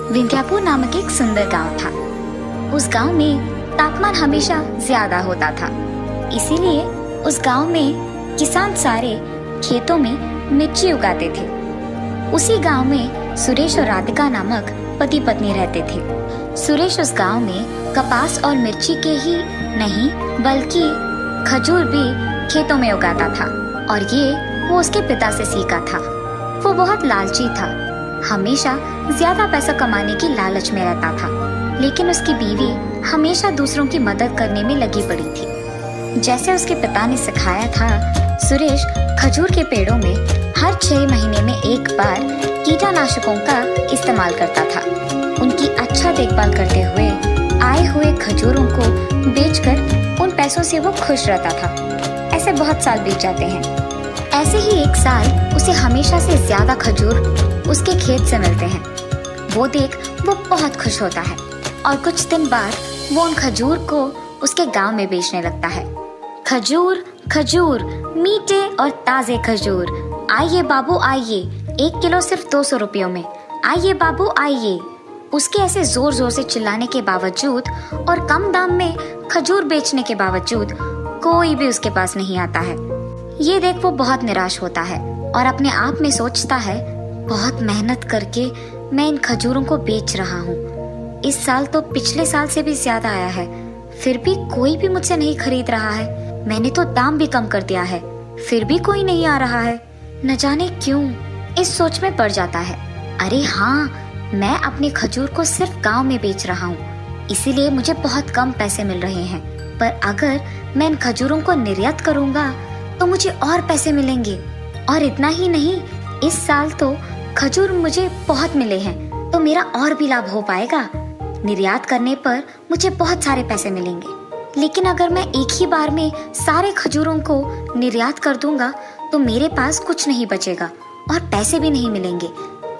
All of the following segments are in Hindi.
विंध्यापुर नामक एक सुंदर गांव था। उस गांव में तापमान हमेशा ज्यादा होता था, इसीलिए उस गांव में किसान सारे खेतों में मिर्ची उगाते थे। उसी गांव में सुरेश और राधिका नामक पति पत्नी रहते थे। सुरेश उस गांव में कपास और मिर्ची के ही नहीं बल्कि खजूर भी खेतों में उगाता था, और ये वो उसके पिता से सीखा था। वो बहुत लालची था, हमेशा ज्यादा पैसा कमाने की लालच में रहता था, लेकिन उसकी बीवी हमेशा दूसरों की मदद करने में लगी पड़ी थी। जैसे उसके पिता ने सिखाया था, सुरेश खजूर के पेड़ों में हर 6 महीने में एक बार कीटनाशकों का इस्तेमाल करता था। उनकी अच्छा देखभाल करते हुए आए हुए खजूरों को बेचकर उन पैसों से वो खुश रहता था। ऐसे बहुत साल बीत जाते हैं। ऐसे ही एक साल उसे हमेशा से ज्यादा खजूर उसके खेत से मिलते हैं। वो देख वो बहुत खुश होता है, और कुछ दिन बाद वो उन खजूर को उसके गांव में बेचने लगता है। खजूर खजूर, मीठे और ताजे खजूर, आइए बाबू आइए, 1 किलो सिर्फ 200 रुपयों में, आइए बाबू आइए। उसके ऐसे जोर जोर से चिल्लाने के बावजूद और कम दाम में खजूर बेचने के बावजूद कोई भी उसके पास नहीं आता है। ये देख वो बहुत निराश होता है और अपने आप में सोचता है, बहुत मेहनत करके मैं इन खजूरों को बेच रहा हूँ। इस साल तो पिछले साल से भी ज्यादा आया है, फिर भी कोई भी मुझसे नहीं खरीद रहा है। मैंने तो दाम भी कम कर दिया है, फिर भी कोई नहीं आ रहा है। न जाने क्यों इस सोच में पड़ जाता है। अरे हाँ, मैं अपने खजूर को सिर्फ गांव में बेच रहा हूँ, इसीलिए मुझे बहुत कम पैसे मिल रहे हैं। पर अगर मैं इन खजूरों को निर्यात करूँगा तो मुझे और पैसे मिलेंगे। और इतना ही नहीं, इस साल तो खजूर मुझे बहुत मिले हैं, तो मेरा और भी लाभ हो पाएगा। निर्यात करने पर मुझे बहुत सारे पैसे मिलेंगे। लेकिन अगर मैं एक ही बार में सारे खजूरों को निर्यात कर दूंगा तो मेरे पास कुछ नहीं बचेगा और पैसे भी नहीं मिलेंगे।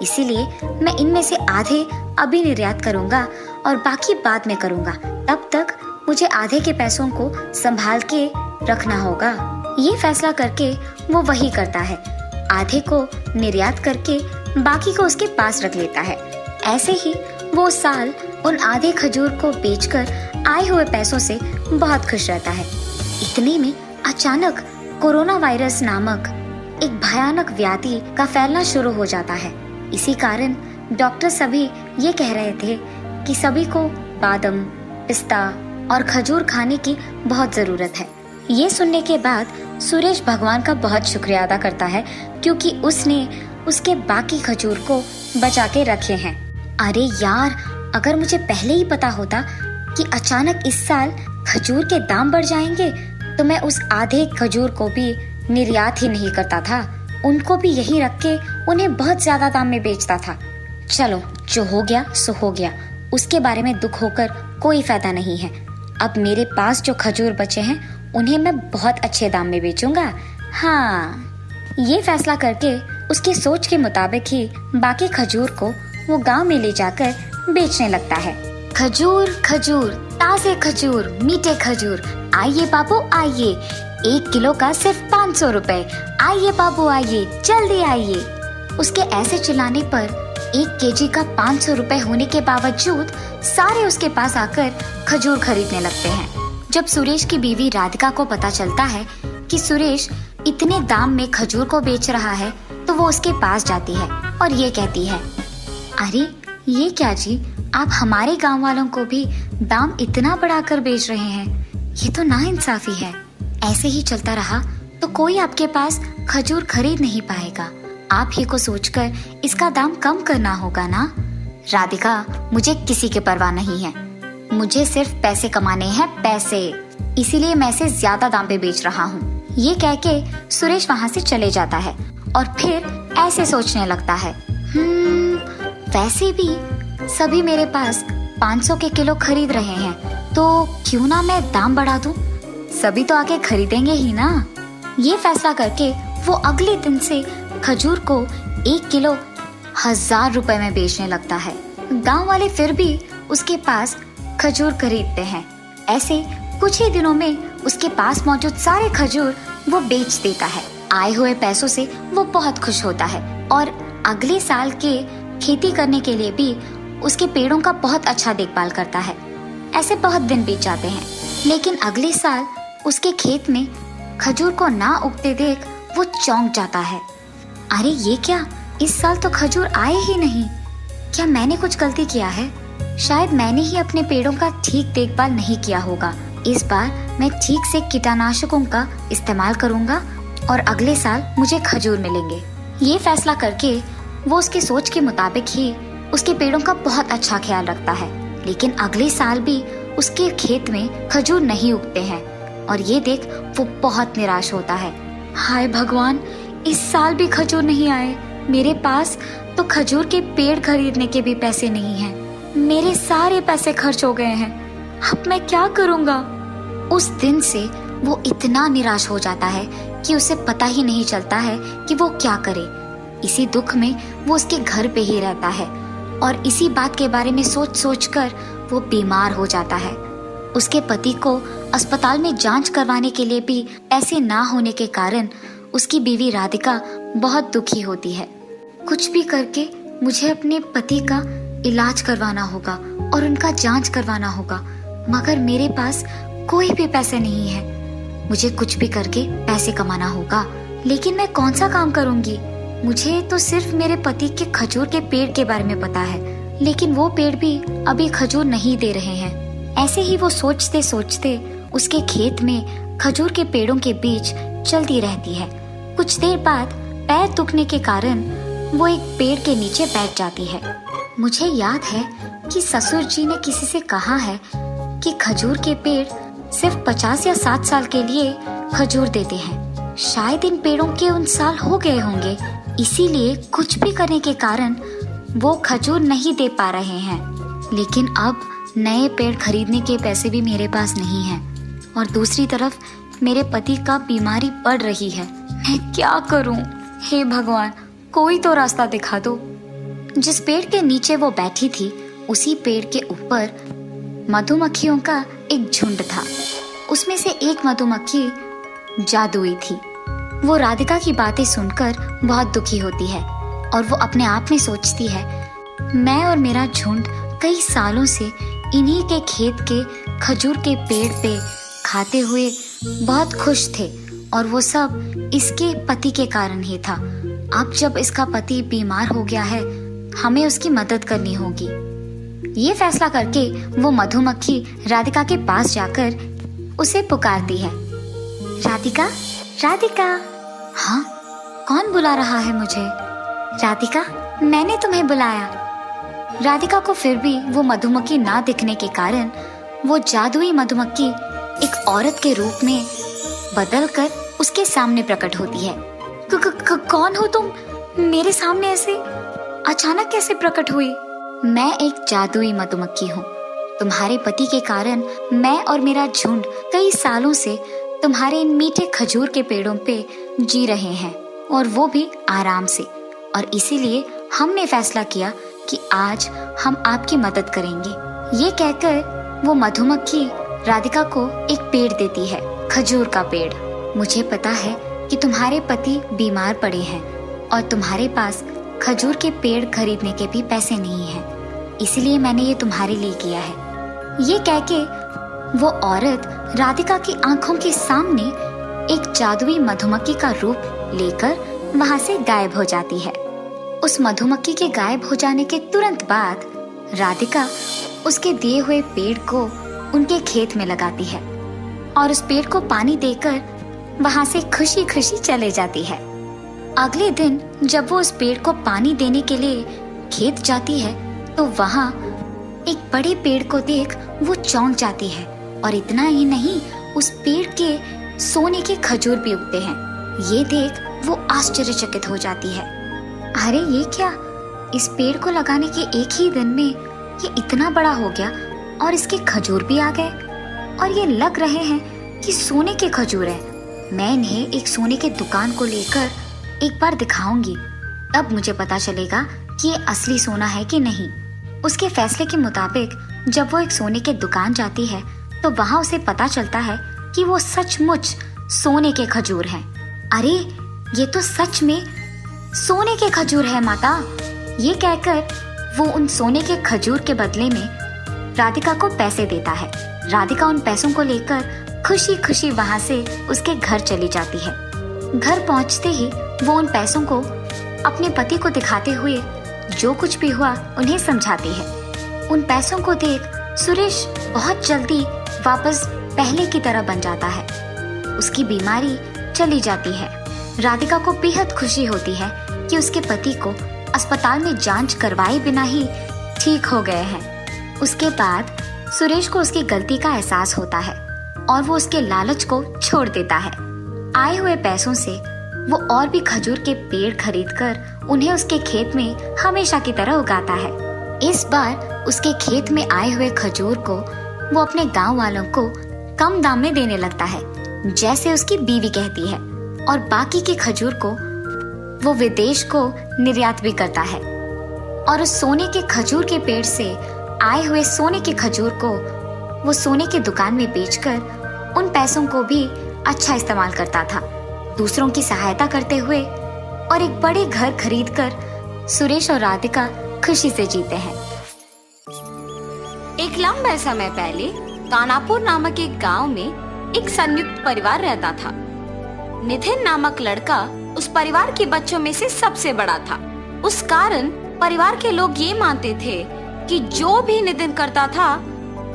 इसीलिए मैं इनमें से आधे अभी निर्यात करूंगा और बाकी बाद में करूंगा। तब तक मुझे आधे के पैसों को संभाल के रखना होगा। ये फैसला करके वो वही करता है, आधे को निर्यात करके बाकी को उसके पास रख लेता है। ऐसे ही वो साल उन आधे खजूर को बेचकर आए हुए पैसों से बहुत खुश रहता है। इतने में अचानक कोरोना वायरस नामक एक भयानक व्याधि का फैलना शुरू हो जाता है। इसी कारण डॉक्टर सभी ये कह रहे थे कि सभी को बादाम, पिस्ता और खजूर खाने की बहुत जरूरत है। ये सुनने के बाद सुरेश भगवान का बहुत शुक्रिया अदा करता है, क्योंकि उसने उसके बाकी खजूर को बचा के रखे हैं। अरे यार, अगर मुझे पहले ही पता होता कि अचानक इस साल खजूर के दाम बढ़ जाएंगे तो मैं उस आधे खजूर को भी निर्यात ही नहीं करता था, उनको भी यही रख के उन्हें बहुत ज्यादा दाम में बेचता था। चलो, जो हो गया सो हो गया, उसके बारे में दुख होकर कोई फायदा नहीं है। अब मेरे पास जो खजूर बचे हैं उन्हें मैं बहुत अच्छे दाम में बेचूंगा। हाँ, ये फैसला करके उसकी सोच के मुताबिक ही बाकी खजूर को वो गांव में ले जाकर बेचने लगता है। खजूर खजूर, ताजे खजूर, मीठे खजूर, आइए बाबू आइए, 1 किलो का सिर्फ 500 रुपए, आइए बाबू आइए, जल्दी आइए। उसके ऐसे चिल्लाने पर 1 केजी का 500 रुपए होने के बावजूद सारे उसके पास आकर खजूर खरीदने लगते हैं। जब सुरेश की बीवी राधिका को पता चलता है कि सुरेश इतने दाम में खजूर को बेच रहा है, तो वो उसके पास जाती है और ये कहती है, अरे ये क्या जी, आप हमारे गांव वालों को भी दाम इतना बढ़ाकर बेच रहे हैं, ये तो नाइंसाफी है। ऐसे ही चलता रहा तो कोई आपके पास खजूर खरीद नहीं पाएगा। आप ही को सोचकर इसका दाम कम करना होगा ना। राधिका, मुझे किसी की परवाह नहीं है, मुझे सिर्फ पैसे कमाने हैं, पैसे, इसीलिए मैं इसे ज्यादा दाम पे बेच रहा हूँ। ये कह के सुरेश वहाँ से चले जाता है और फिर ऐसे सोचने लगता है, वैसे भी सभी मेरे पास 500 के किलो खरीद रहे हैं, तो क्यों ना मैं दाम बढ़ा दूं, सभी तो आके खरीदेंगे ही ना। ये फैसला करके वो अगले दिन से खजूर को 1 किलो 1000 रुपए में बेचने लगता है। गांव वाले फिर भी उसके पास खजूर खरीदते हैं। ऐसे कुछ ही दिनों में उसके पास मौजूद सारे खजूर वो बेच देता है। आए हुए पैसों से वो बहुत खुश होता है और अगले साल के खेती करने के लिए भी उसके पेड़ों का बहुत अच्छा देखभाल करता है। ऐसे बहुत दिन बीत जाते हैं, लेकिन अगले साल उसके खेत में खजूर को ना उगते देख वो चौंक जाता है। अरे ये क्या, इस साल तो खजूर आए ही नहीं। क्या मैंने कुछ गलती किया है? शायद मैंने ही अपने पेड़ों का ठीक देखभाल नहीं किया होगा। इस बार मैं ठीक से कीटनाशकों का इस्तेमाल करूंगा और अगले साल मुझे खजूर मिलेंगे। ये फैसला करके वो उसकी सोच के मुताबिक ही उसके पेड़ों का बहुत अच्छा ख्याल रखता है। लेकिन अगले साल भी उसके खेत में खजूर नहीं उगते हैं और ये देख वो बहुत निराश होता है। हाय भगवान, इस साल भी खजूर नहीं आए। मेरे पास तो खजूर के पेड़ खरीदने के भी पैसे नहीं हैं। मेरे सारे पैसे खर्च हो गए हैं। अब मैं क्या करूँगा? उस दिन से वो इतना निराश हो जाता है कि उसे पता ही नहीं चलता है कि वो क्या करे। इसी दुख में वो उसके घर पे ही रहता है और इसी बात के बारे में सोच सोच कर वो बीमार हो जाता है। उसके पति को अस्पताल में जांच करवाने के लिए भी पैसे ना होने के कारण उसकी बीवी राधिका बहुत दुखी होती है। कुछ भी करके मुझे अपने पति का इलाज करवाना होगा और उनका जांच करवाना होगा, मगर मेरे पास कोई भी पैसे नहीं है। मुझे कुछ भी करके पैसे कमाना होगा, लेकिन मैं कौन सा काम करूंगी? मुझे तो सिर्फ मेरे पति के खजूर के पेड़ के बारे में पता है, लेकिन वो पेड़ भी अभी खजूर नहीं दे रहे हैं। ऐसे ही वो सोचते सोचते उसके खेत में खजूर के पेड़ों के बीच चलती रहती है। कुछ देर बाद पैर दुखने के कारण वो एक पेड़ के नीचे बैठ जाती है। मुझे याद है कि ससुर जी ने किसी से कहा है कि खजूर के पेड़ सिर्फ 50 या 60 साल के लिए खजूर देते हैं। शायद इन पेड़ों के उन साल हो गए होंगे, इसीलिए कुछ भी करने के कारण वो खजूर नहीं दे पा रहे हैं। लेकिन अब नए पेड़ खरीदने के पैसे भी मेरे पास नहीं हैं और दूसरी तरफ मेरे पति का बीमारी बढ़ रही है। मैं क्या करूं? हे भगवान, कोई तो रास्ता दिखा दो। जिस पेड़ के नीचे वो बैठी थी, उसी पेड़ के ऊपर मधुमक्खियों का एक झुंड था। उसमें से एक मधुमक्खी जादुई थी। वो राधिका की बातें सुनकर बहुत दुखी होती है और वो अपने आप में सोचती है, मैं और मेरा झुंड कई सालों से इन्हीं के खेत के खजूर के पेड़ पे खाते हुए बहुत खुश थे और वो सब इसके पति के कारण ही था। अब जब इसका पति बीमार हो गया है, हमें उसकी मदद करनी होगी। ये फैसला करके वो मधुमक्खी राधिका के पास जाकर उसे पुकारती है, राधिका, राधिका। हाँ, कौन बुला रहा है मुझे? राधिका, मैंने तुम्हें बुलाया। राधिका को फिर भी वो मधुमक्खी ना दिखने के कारण वो जादुई मधुमक्खी एक औरत के रूप में बदलकर उसके सामने प्रकट होती है। कौन हो तुम? मेरे सामने ऐसे अचानक कैसे प्रकट हुई? मैं एक जादुई मधुमक्खी हूँ। तुम्हारे पति के कारण मैं और मेरा झुंड कई सालों से तुम्हारे इन मीठे खजूर के पेड़ों पे जी रहे हैं और वो भी आराम से, और इसीलिए हमने फैसला किया कि आज हम आपकी मदद करेंगे। ये कहकर वो मधुमक्खी राधिका को एक पेड़ देती है, खजूर का पेड़। मुझे पता है कि तुम्हारे पति बीमार पड़े हैं और तुम्हारे पास खजूर के पेड़ खरीदने के भी पैसे नहीं हैं, इसलिए मैंने ये तुम्हारे लिए किया है। ये कह के वो औरत राधिका की आंखों के सामने एक जादुई मधुमक्खी का रूप लेकर वहां से गायब हो जाती है। उस मधुमक्खी के गायब हो जाने के तुरंत बाद राधिका उसके दिए हुए पेड़ को उनके खेत में लगाती है और उस पेड़ को पानी देकर वहां से खुशी खुशी चले जाती है। अगले दिन जब वो उस पेड़ को पानी देने के लिए खेत जाती है तो वहां एक बड़े पेड़ को देख वो चौंक जाती है, और इतना ही नहीं, उस पेड़ के सोने के खजूर भी उगते हैं। ये देख वो आश्चर्यचकित हो जाती है। अरे ये क्या, इस पेड़ को लगाने के एक ही दिन में ये इतना बड़ा हो गया और इसके खजूर भी आ गए, और ये लग रहे हैं कि सोने के खजूर हैं। मैं इन्हें एक सोने के दुकान को लेकर एक बार दिखाऊंगी, तब मुझे पता चलेगा कि ये असली सोना है कि नहीं। उसके फैसले के मुताबिक जब वो एक सोने के दुकान जाती है तो वहाँ उसे पता चलता है कि वो सचमुच सोने के खजूर हैं। अरे ये तो सच में सोने के खजूर है माता। ये कहकर वो उन सोने के खजूर के बदले में राधिका को पैसे देता है। राधिका उन पैसों को लेकर खुशी खुशी वहां से उसके घर चली जाती है। घर पहुंचते ही वो उन पैसों को अपने पति को दिखाते हुए जो कुछ भी हुआ उन्हें समझाती है। उन पैसों को देख सुरेश बहुत जल्दी वापस पहले की तरह बन जाता है। उसकी बीमारी चली जाती है। राधिका को बेहद खुशी होती है कि उसके पति को अस्पताल में जांच करवाए बिना ही ठीक हो गए हैं। उसके बाद सुरेश को उसकी गलती का एहसास होता है और वो उसके लालच को छोड़ देता है। आए हुए पैसों से वो और भी खजूर के पेड़ खरीदकर उन्हें उसके खेत में हमेशा की तरह उगाता है। इस बार उसके खेत में आए हुए खजूर को वो अपने गांव वालों को कम दाम में देने लगता है, जैसे उसकी बीवी कहती है, और बाकी के खजूर को वो विदेश को निर्यात भी करता है। और उस सोने के खजूर के पेड़ से आए हुए सोने के खजूर को वो सोने की दुकान में बेचकर उन पैसों को भी अच्छा इस्तेमाल करता था, दूसरों की सहायता करते हुए, और एक बड़े घर खरीदकर सुरेश और राधिका खुशी से जीते हैं। एक लंबे समय पहले कानापुर नामक एक गांव में एक संयुक्त परिवार रहता था। नितिन नामक लड़का उस परिवार के बच्चों में से सबसे बड़ा था। उस कारण परिवार के लोग ये मानते थे कि जो भी नितिन करता था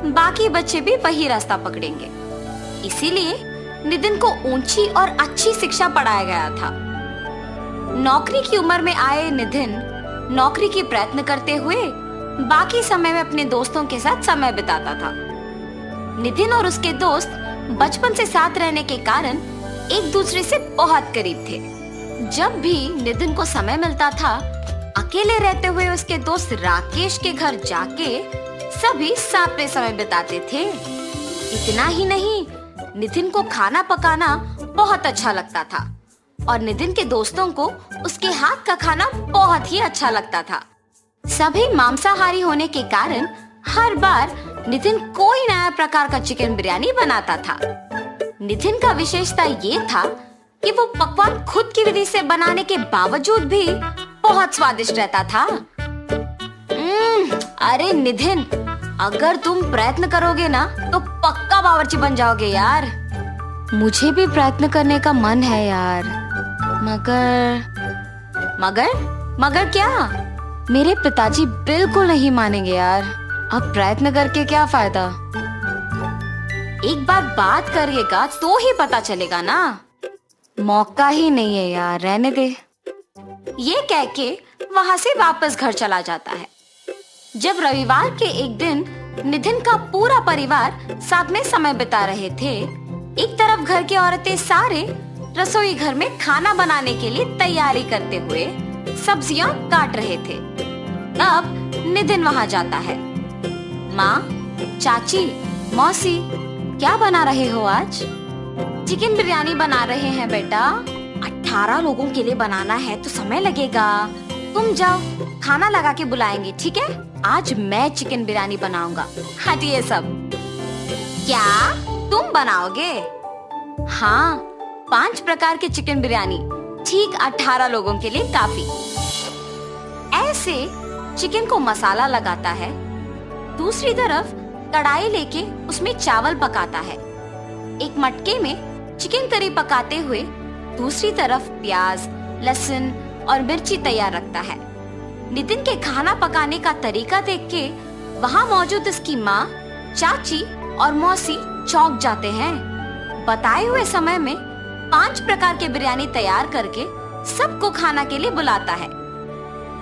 बाकी बच्चे भी वही रास्ता पकड़ेंगे। इसीलिए नितिन को ऊंची और अच्छी शिक्षा पढ़ाया गया था। नौकरी की उम्र में आए नितिन नौकरी की प्रयत्न करते हुए बाकी समय में अपने दोस्तों के साथ समय बिताता था। नितिन और उसके दोस्त बचपन से साथ रहने के कारण एक दूसरे से बहुत करीब थे। जब भी नितिन को समय मिलता था, अकेले रहते हुए उसके दोस्त राकेश के घर जाके सभी साथ में समय बिताते थे। इतना ही नहीं, नितिन को खाना पकाना बहुत अच्छा लगता था और नितिन के दोस्तों को उसके हाथ का खाना बहुत ही अच्छा लगता था। सभी मांसाहारी होने के कारण हर बार नितिन कोई नया प्रकार का चिकन बिरयानी बनाता था। नितिन का विशेषता ये था कि वो पकवान खुद की विधि से बनाने के बावजूद भी बहुत स्वादिष्ट रहता था। अरे नितिन, अगर तुम प्रयत्न करोगे ना तो पक्का बावर्ची बन जाओगे यार। मुझे भी प्रयत्न करने का मन है यार, मगर क्या? मेरे पिताजी बिल्कुल नहीं मानेंगे यार। अब प्रयत्न करके क्या फायदा? एक बार बात करिएगा तो ही पता चलेगा ना। मौका ही नहीं है यार, रहने दे। ये कह के वहां से वापस घर चला जाता है। जब रविवार के एक दिन नितिन का पूरा परिवार साथ में समय बिता रहे थे, एक तरफ घर की औरतें सारे रसोई घर में खाना बनाने के लिए तैयारी करते हुए सब्जियां काट रहे थे। तब नितिन वहां जाता है। माँ, चाची, मौसी, क्या बना रहे हो आज? चिकन बिरयानी बना रहे हैं बेटा। 18 लोगों के लिए बनाना है तो समय लगेगा। तुम जाओ, खाना लगा के बुलाएंगे, ठीक है? आज मैं चिकन बिरयानी बनाऊंगा। हटिए सब। क्या तुम बनाओगे? हाँ, 5 प्रकार के चिकन बिरयानी, ठीक 18 लोगों के लिए काफी। ऐसे चिकन को मसाला लगाता है। दूसरी तरफ कढ़ाई लेके उसमें चावल पकाता है। एक मटके में चिकन करी पकाते हुए दूसरी तरफ प्याज, लहसुन और मिर्ची तैयार रखता है। नितिन के खाना पकाने का तरीका देख के वहाँ मौजूद उसकी माँ, चाची और मौसी चौंक जाते हैं। बताए हुए समय में 5 प्रकार के बिरयानी तैयार करके सबको खाना के लिए बुलाता है।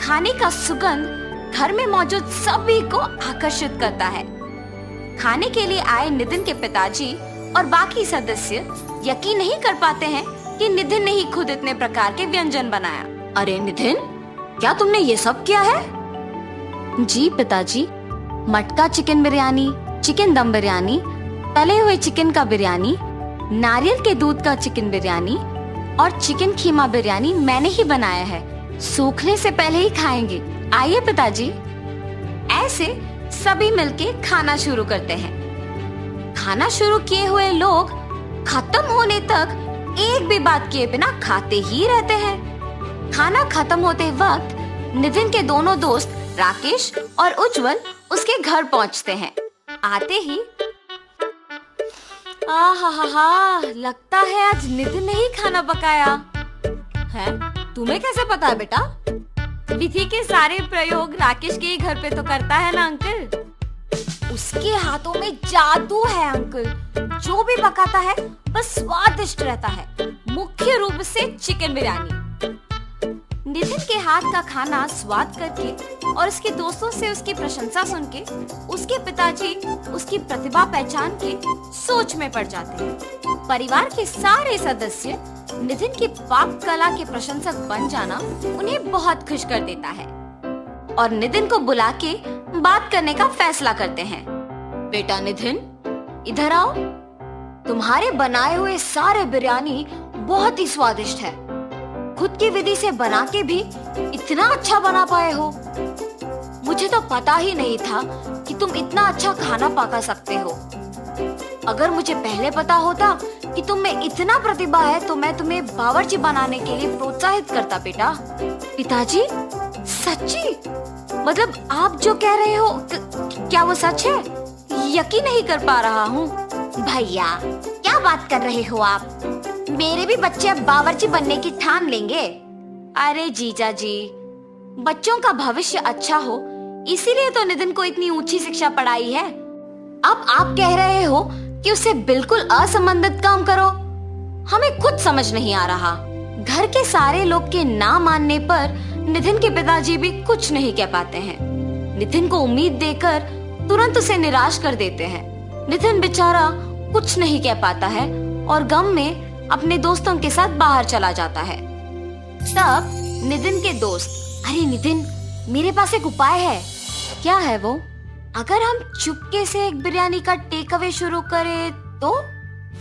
खाने का सुगंध घर में मौजूद सभी को आकर्षित करता है। खाने के लिए आए नितिन के पिताजी और बाकी सदस्य यकीन नहीं कर पाते हैं कि नितिन ने ही खुद इतने प्रकार के व्यंजन बनाया। अरे नितिन, क्या तुमने ये सब किया है? जी पिताजी, मटका चिकन बिरयानी, चिकन दम बिरयानी, तले हुए चिकन का बिरयानी, नारियल के दूध का चिकन बिरयानी और चिकन खीमा बिरयानी मैंने ही बनाया है। सूखने से पहले ही खाएंगे। आइए पिताजी। ऐसे सभी मिलके खाना शुरू करते हैं। खाना शुरू किए हुए लोग खत्म होने तक एक भी बात किए बिना खाते ही रहते हैं। खाना खत्म होते वक्त नितिन के दोनों दोस्त राकेश और उज्जवल उसके घर पहुंचते हैं। आते ही हा, लगता है आज नितिन ने ही खाना पकाया है। तुम्हें कैसे पता है बेटा? विधि के सारे प्रयोग राकेश के ही घर पे तो करता है ना अंकल। उसके हाथों में जादू है अंकल, जो भी पकाता है बस स्वादिष्ट रहता है, मुख्य रूप से चिकन बिरयानी। नितिन के हाथ का खाना स्वाद करके और उसके दोस्तों से उसकी प्रशंसा सुन के उसके पिताजी उसकी प्रतिभा पहचान के सोच में पड़ जाते हैं। परिवार के सारे सदस्य नितिन की पाक कला के प्रशंसक बन जाना उन्हें बहुत खुश कर देता है और नितिन को बुला के बात करने का फैसला करते हैं। बेटा नितिन, इधर आओ। तुम्हारे बनाए हुए सारे बिरयानी बहुत ही स्वादिष्ट है। खुद की विधि से बना के भी इतना अच्छा बना पाए हो। मुझे तो पता ही नहीं था कि तुम इतना अच्छा खाना पका सकते हो। अगर मुझे पहले पता होता कि तुम में इतना प्रतिभा है तो मैं तुम्हें बावर्ची बनाने के लिए प्रोत्साहित करता बेटा। पिताजी, सच्ची? मतलब आप जो कह रहे हो क्या वो सच है? यकीन नहीं कर पा रहा हूँ। भैया, क्या बात कर रहे हो आप? मेरे भी बच्चे अब बावर्ची बनने की ठान लेंगे। अरे जीजा जी, बच्चों का भविष्य अच्छा हो इसीलिए तो नितिन को इतनी ऊंची शिक्षा पढ़ाई है। अब आप कह रहे हो कि उसे बिल्कुल असंबंधित काम करो। हमें कुछ समझ नहीं आ रहा। घर के सारे लोग के ना मानने पर नितिन के पिताजी भी कुछ नहीं कह पाते हैं। नितिन को उम्मीद देकर तुरंत उसे निराश कर देते हैं। नितिन बेचारा कुछ नहीं कह पाता है और गम में अपने दोस्तों के साथ बाहर चला जाता है। तब नितिन के दोस्त, अरे नितिन, मेरे पास एक उपाय है। क्या है वो? अगर हम चुपके से एक बिरयानी का टेक अवे शुरू करें तो?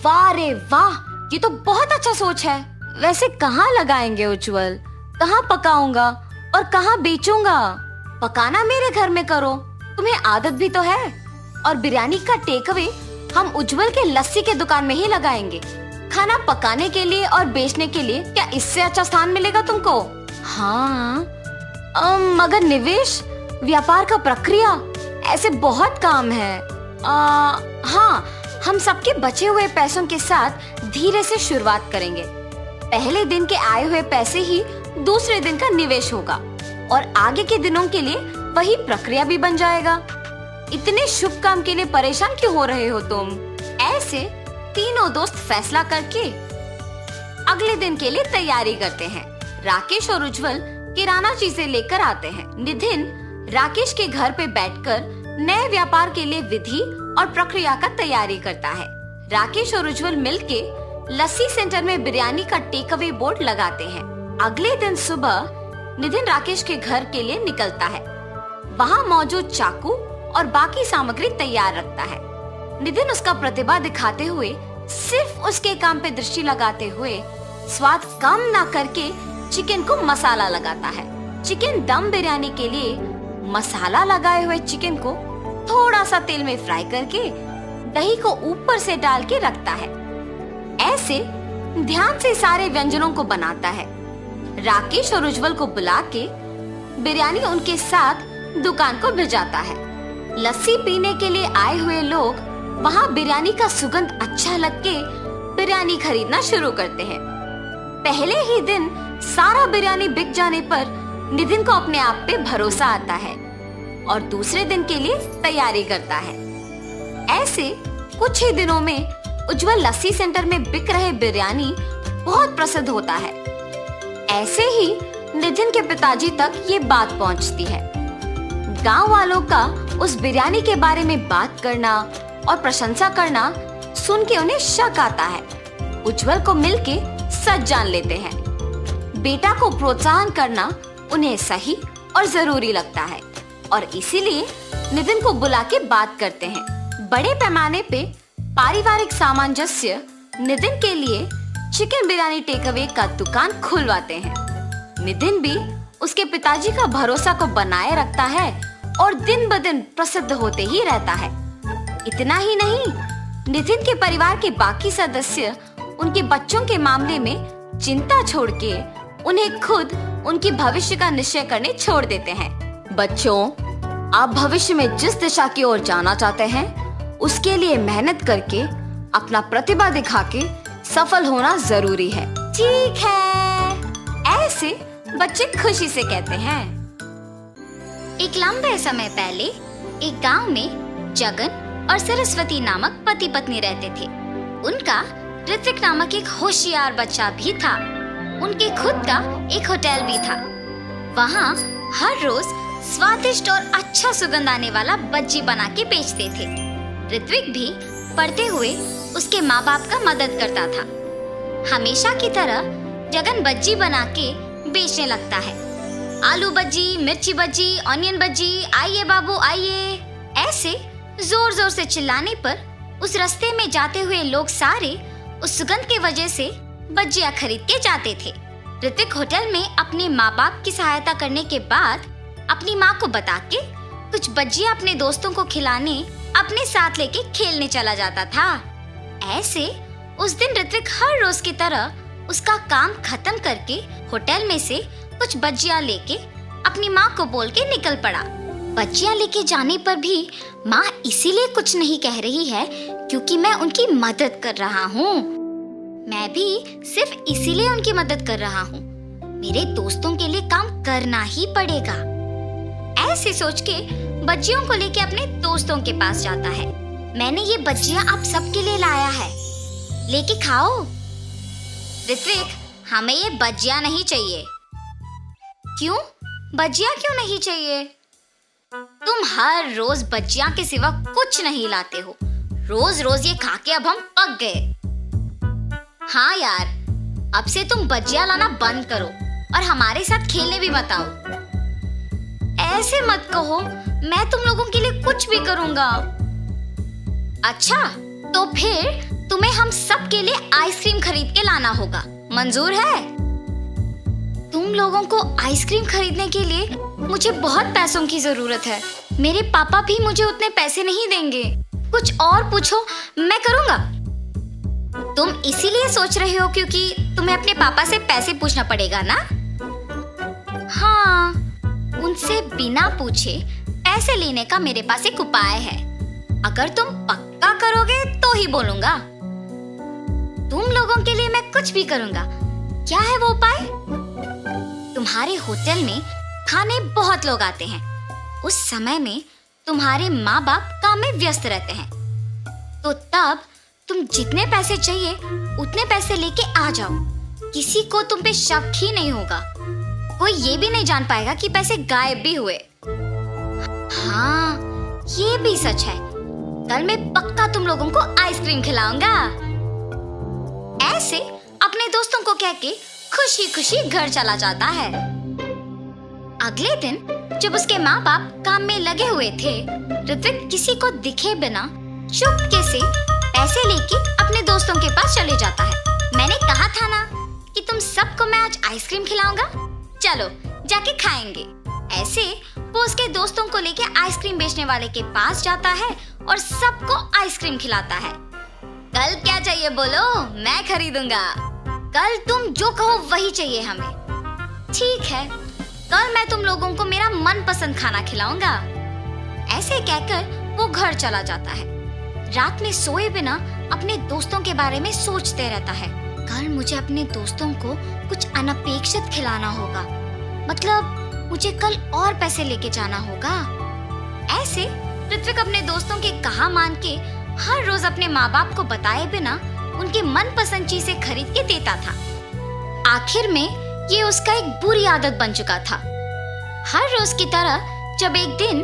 वाह रे वाह, ये तो बहुत अच्छा सोच है। वैसे कहाँ लगाएंगे उज्जवल? कहाँ पकाऊंगा और कहाँ बेचूंगा? पकाना मेरे घर में करो, तुम्हें आदत भी तो है। और बिरयानी का टेक अवे हम उज्जवल के लस्सी के दुकान में ही लगाएंगे। खाना पकाने के लिए और बेचने के लिए क्या इससे अच्छा स्थान मिलेगा तुमको? हाँ, मगर निवेश, व्यापार का प्रक्रिया, ऐसे बहुत काम है। हाँ, हम सबके बचे हुए पैसों के साथ धीरे से शुरुआत करेंगे। पहले दिन के आए हुए पैसे ही दूसरे दिन का निवेश होगा और आगे के दिनों के लिए वही प्रक्रिया भी बन जाएगा। इतने शुभ काम के लिए परेशान क्यों हो रहे हो तुम? ऐसे तीनों दोस्त फैसला करके अगले दिन के लिए तैयारी करते हैं। राकेश और उज्जवल किराना चीजें लेकर आते हैं। नितिन राकेश के घर पे बैठकर नए व्यापार के लिए विधि और प्रक्रिया का तैयारी करता है। राकेश और उज्जवल मिलके लस्सी सेंटर में बिरयानी का टेक अवे बोर्ड लगाते हैं। अगले दिन सुबह नितिन राकेश के घर के लिए निकलता है। वहाँ मौजूद चाकू और बाकी सामग्री तैयार रखता है। नितिन उसका प्रतिभा दिखाते हुए सिर्फ उसके काम पे दृष्टि लगाते हुए स्वाद कम ना करके चिकन को मसाला लगाता है। चिकन दम बिरयानी के लिए मसाला लगाए हुए चिकन को थोड़ा सा तेल में फ्राई करके दही को ऊपर से डाल के रखता है। ऐसे ध्यान से सारे व्यंजनों को बनाता है। राकेश और उज्जवल को बुला के बिरयानी उनके साथ दुकान को भिजाता है। लस्सी पीने के लिए आए हुए लोग वहाँ बिरयानी का सुगंध अच्छा लग के बिरयानी खरीदना शुरू करते हैं। पहले ही दिन सारा बिरयानी बिक जाने पर नितिन को अपने आप पे भरोसा आता है और दूसरे दिन के लिए तैयारी करता है। ऐसे कुछ ही दिनों में उज्जवल लस्सी सेंटर में बिक रहे बिरयानी बहुत प्रसिद्ध होता है। ऐसे ही नितिन के पिताजी तक ये बात पहुंचती है। गांव वालों का उस बिरयानी के बारे में बात करना और प्रशंसा करना सुन के उन्हें शक आता है। उज्जवल को मिलके सच जान लेते हैं। बेटा को प्रोत्साहन करना उन्हें सही और जरूरी लगता है और इसीलिए नितिन को बुला के बात करते हैं। बड़े पैमाने पे पारिवारिक सामंजस्य नितिन के लिए चिकन बिरयानी टेक अवे का दुकान खुलवाते हैं। नितिन भी उसके पिताजी का भरोसा को बनाए रखता है और दिन ब दिन प्रसिद्ध होते ही रहता है। इतना ही नहीं, नितिन के परिवार के बाकी सदस्य उनके बच्चों के मामले में चिंता छोड़ के उन्हें खुद उनके भविष्य का निश्चय करने छोड़ देते हैं। बच्चों, आप भविष्य में जिस दिशा की ओर जाना चाहते हैं उसके लिए मेहनत करके अपना प्रतिभा दिखा के सफल होना जरूरी है। ठीक है, ऐसे बच्चे खुशी से कहते हैं। एक लंबे समय पहले एक गांव में जगन और सरस्वती नामक पति पत्नी रहते थे। उनका ऋत्विक नामक एक होशियार बच्चा भी था। उनके खुद का एक होटल भी था। वहाँ हर रोज स्वादिष्ट और अच्छा सुगंध आने वाला बज्जी बना के बेचते थे। ऋत्विक भी पढ़ते हुए उसके माँ बाप का मदद करता था। हमेशा की तरह जगन बज्जी बना के बेचने लगता है। आलू बज्जी, मिर्ची बज्जी, ऑनियन बज्जी, आइए बाबू आइए। ऐसे जोर जोर से चिल्लाने पर उस रास्ते में जाते हुए लोग सारे उस सुगंध की वजह से बज्जियां खरीद के जाते थे। ऋत्विक होटल में अपने माँ बाप की सहायता करने के बाद अपनी माँ को बता के कुछ बज्जियां अपने दोस्तों को खिलाने अपने साथ लेके खेलने चला जाता था। ऐसे उस दिन ऋत्विक हर रोज की तरह उसका काम खत्म करके होटल में से कुछ बज्जियां लेके अपनी माँ को बोल के निकल पड़ा। बज्जियां लेके जाने पर भी माँ इसीलिए कुछ नहीं कह रही है क्योंकि मैं उनकी मदद कर रहा हूँ। मैं भी सिर्फ इसीलिए उनकी मदद कर रहा हूँ। मेरे दोस्तों के लिए काम करना ही पड़ेगा। ऐसे सोच के बज्जियों को लेके अपने दोस्तों के पास जाता है। मैंने ये बज्जियां आप सबके लिए लाया है, लेके खाओ। ऋत्विक, हमें ये बज्जियां नहीं चाहिए। क्यों? बज्जियां क्यों नहीं चाहिए? तुम हर रोज बज्जियां के सिवा कुछ नहीं लाते हो। रोज रोज ये खा के अब हम पक गए। हाँ यार, अब से तुम बज्जियां लाना बंद करो और हमारे साथ खेलने भी मत आओ। ऐसे मत कहो, मैं तुम लोगों के लिए कुछ भी करूंगा। अच्छा, तो फिर तुम्हें हम सब के लिए आइसक्रीम खरीद के लाना होगा। मंजूर है? तुम लोगों को आइसक्रीम खरीदने के लिए मुझे बहुत पैसों की जरूरत है। मेरे पापा भी मुझे उतने पैसे नहीं देंगे। कुछ और पूछो, मैं करूंगा। तुम इसीलिए सोच रहे हो क्योंकि तुम्हें अपने पापा से पैसे पूछना पड़ेगा ना? हाँ, उनसे बिना पूछे पैसे लेने का मेरे पास एक उपाय है। अगर तुम पक्का करोगे तो ही बोलूंगा। तुम लोगों के लिए मैं कुछ भी करूंगा। क्या है वो उपाय? तुम्हारे होटल में खाने बहुत लोग आते हैं। उस समय में तुम्हारे माँ बाप काम में व्यस्त रहते हैं, तो तब तुम जितने पैसे चाहिए उतने पैसे लेके आ जाओ। किसी को तुम पे शक ही नहीं होगा। कोई ये भी नहीं जान पाएगा कि पैसे गायब भी हुए। हाँ, ये भी सच है। कल मैं पक्का तुम लोगों को आइसक्रीम खिलाऊंगा। ऐसे अपने दोस्तों को कह के खुशी खुशी घर चला जाता है। अगले दिन जब उसके माँ बाप काम में लगे हुए थे, ऋत्विक किसी को दिखे बिना चुपके से पैसे लेके अपने दोस्तों के पास चले जाता है। मैंने कहा था ना कि तुम सबको मैं आज आइसक्रीम खिलाऊंगा। चलो जाके खाएंगे। ऐसे वो उसके दोस्तों को लेके आइसक्रीम बेचने वाले के पास जाता है और सबको आइसक्रीम खिलाता है। कल क्या चाहिए बोलो, मैं खरीदूंगा। कल तुम जो कहो वही चाहिए हमें। ठीक है, कल मैं तुम लोगों को मेरा मनपसंद खाना खिलाऊंगा। ऐसे कहकर वो घर चला जाता है। रात में सोए बिना अपने दोस्तों के बारे में सोचते रहता है। कल मुझे अपने दोस्तों को कुछ अनपेक्षित खिलाना होगा। मतलब मुझे कल और पैसे लेके जाना होगा। ऐसे ऋत्विक अपने दोस्तों के कहा मान के हर रोज अपने माँ बाप को बताए बिना उनकी मनपसंद चीजें खरीद के देता था। आखिर में ये उसका एक बुरी आदत बन चुका था। हर रोज की तरह जब एक दिन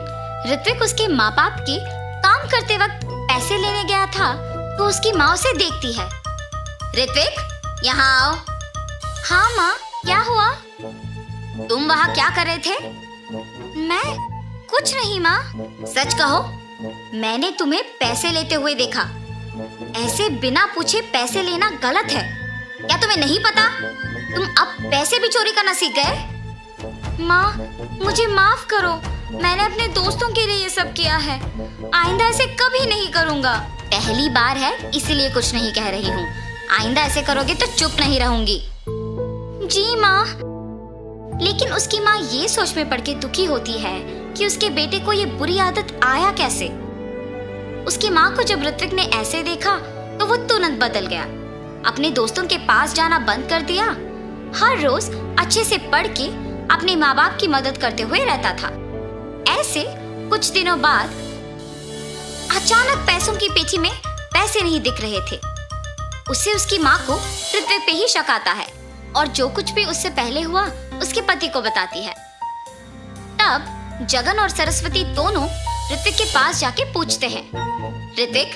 ऋत्विक उसके माँ बाप के काम करते वक्त पैसे लेने गया था, तो उसकी माँ उसे देखती है। ऋत्विक, यहाँ आओ। हाँ माँ, क्या हुआ? तुम वहाँ क्या कर रहे थे? मैं कुछ नहीं माँ। सच कहो, मैंने तुम्हें पैसे लेते हुए देखा। ऐसे बिना पूछे पैसे लेना गलत है। क्या तुम्हें नहीं पता? तुम अब पैसे भी चोरी करना सीख गए। माँ, मुझे माफ करो। मैंने अपने दोस्तों के लिए ये सब किया है। आइंदा ऐसे कभी नहीं करूँगा। पहली बार है इसलिए कुछ नहीं कह रही हूँ। आइंदा ऐसे करोगे तो चुप नहीं रहूंगी। जी माँ। लेकिन उसकी माँ ये सोच में पड़ के दुखी होती है कि उसके बेटे को ये बुरी आदत आया कैसे। उसकी माँ को जब ऋत्विक ने ऐसे देखा तो वो तुरंत बदल गया। अपने दोस्तों के पास जाना बंद कर दिया। हर रोज अच्छे से पढ़ के अपने माँ बाप की मदद करते हुए रहता था। ऐसे कुछ दिनों बाद अचानक पैसों की पेटी में पैसे नहीं दिख रहे थे। उससे उसकी माँ को ऋत्विक पे ही शक आता है और जो कुछ भी उससे पहले हुआ उसके पति को बताती है। तब जगन और सरस्वती दोनों ऋत्विक के पास जाके पूछते हैं, ऋत्विक,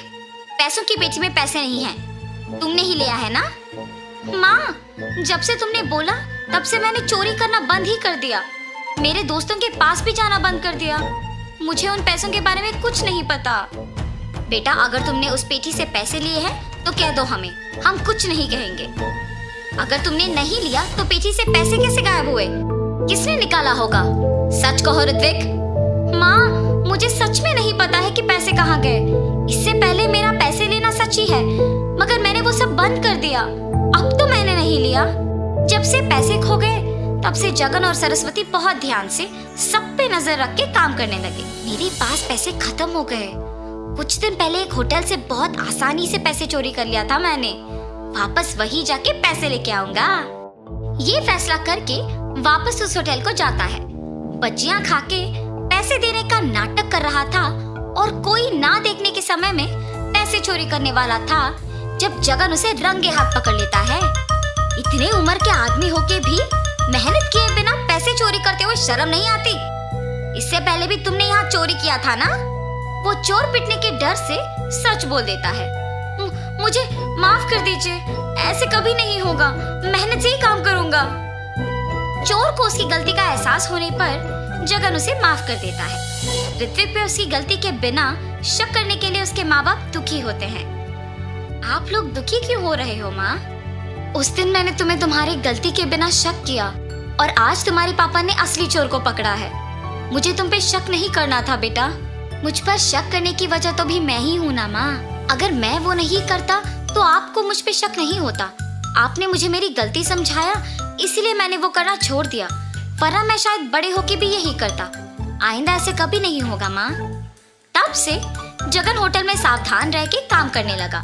पैसों की पेटी में पैसे नहीं हैं, तुमने ही लिया है ना? माँ, जब से तुमने बोला तब से मैंने चोरी करना बंद ही कर दिया। मेरे दोस्तों के पास भी जाना बंद कर दिया। मुझे उन पैसों के बारे में कुछ नहीं पता। बेटा, अगर तुमने उस पेटी से पैसे लिए हैं तो कह दो हमें, हम कुछ नहीं कहेंगे। अगर तुमने नहीं लिया तो पेटी से पैसे कैसे गायब हुए? किसने निकाला होगा? सच कहो ऋत्विक। माँ, मुझे सच में नहीं पता है कि पैसे कहाँ गए। इससे पहले मेरा पैसे लेना सच ही है, मगर मैंने वो सब बंद कर दिया। अब तो मैंने नहीं लिया। जब से पैसे खो गए तब से जगन और सरस्वती बहुत ध्यान से सब पे नजर रख के काम करने लगे। मेरे पास पैसे खत्म हो गए। कुछ दिन पहले एक होटल से बहुत आसानी से पैसे चोरी कर लिया था मैंने। वापस वही जाके पैसे लेके आऊंगा। ये फैसला करके वापस उस होटल को जाता है। बच्चियां खा के पैसे देने का नाटक कर रहा था और कोई ना देखने के समय में पैसे चोरी करने वाला था जब जगन उसे रंगे हाथ पकड़ लेता है। इतने उम्र के आदमी होके भी मेहनत किए बिना पैसे चोरी करते हुए शर्म नहीं आती? इससे पहले भी तुमने यहाँ चोरी किया था ना? वो चोर पिटने के डर से सच बोल देता है। मुझे माफ कर दीजिए, ऐसे कभी नहीं होगा, मेहनत से ही काम करूंगा। चोर को उसकी गलती का एहसास होने पर जगन उसे माफ कर देता है। ऋत्विक पे उसकी गलती के बिना शक करने के लिए उसके माँ बाप दुखी होते हैं। आप लोग दुखी क्यों हो रहे हो माँ? उस दिन मैंने तुम्हें तुम्हारी गलती के बिना शक किया और आज तुम्हारे पापा ने असली चोर को पकड़ा है। मुझे तुम पे शक नहीं करना था बेटा। मुझ पर शक करने की वजह तो भी मैं ही हूँ ना माँ। अगर मैं वो नहीं करता तो आपको मुझ पे शक नहीं होता। आपने मुझे मेरी गलती समझाया, इसलिए मैंने वो करना छोड़ दिया, वरना मैं शायद बड़े होके भी यही करता। आइंदा ऐसे कभी नहीं होगा माँ। तब से जगन होटल में सावधान रह के काम करने लगा।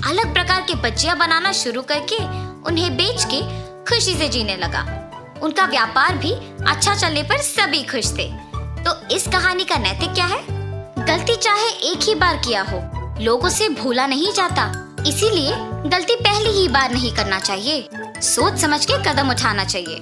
अलग प्रकार के बच्चियां बनाना शुरू करके उन्हें बेच के खुशी से जीने लगा। उनका व्यापार भी अच्छा चलने पर सभी खुश थे। तो इस कहानी का नैतिक क्या है? गलती चाहे एक ही बार किया हो, लोगों से भूला नहीं जाता। इसीलिए गलती पहली ही बार नहीं करना चाहिए। सोच समझ के कदम उठाना चाहिए।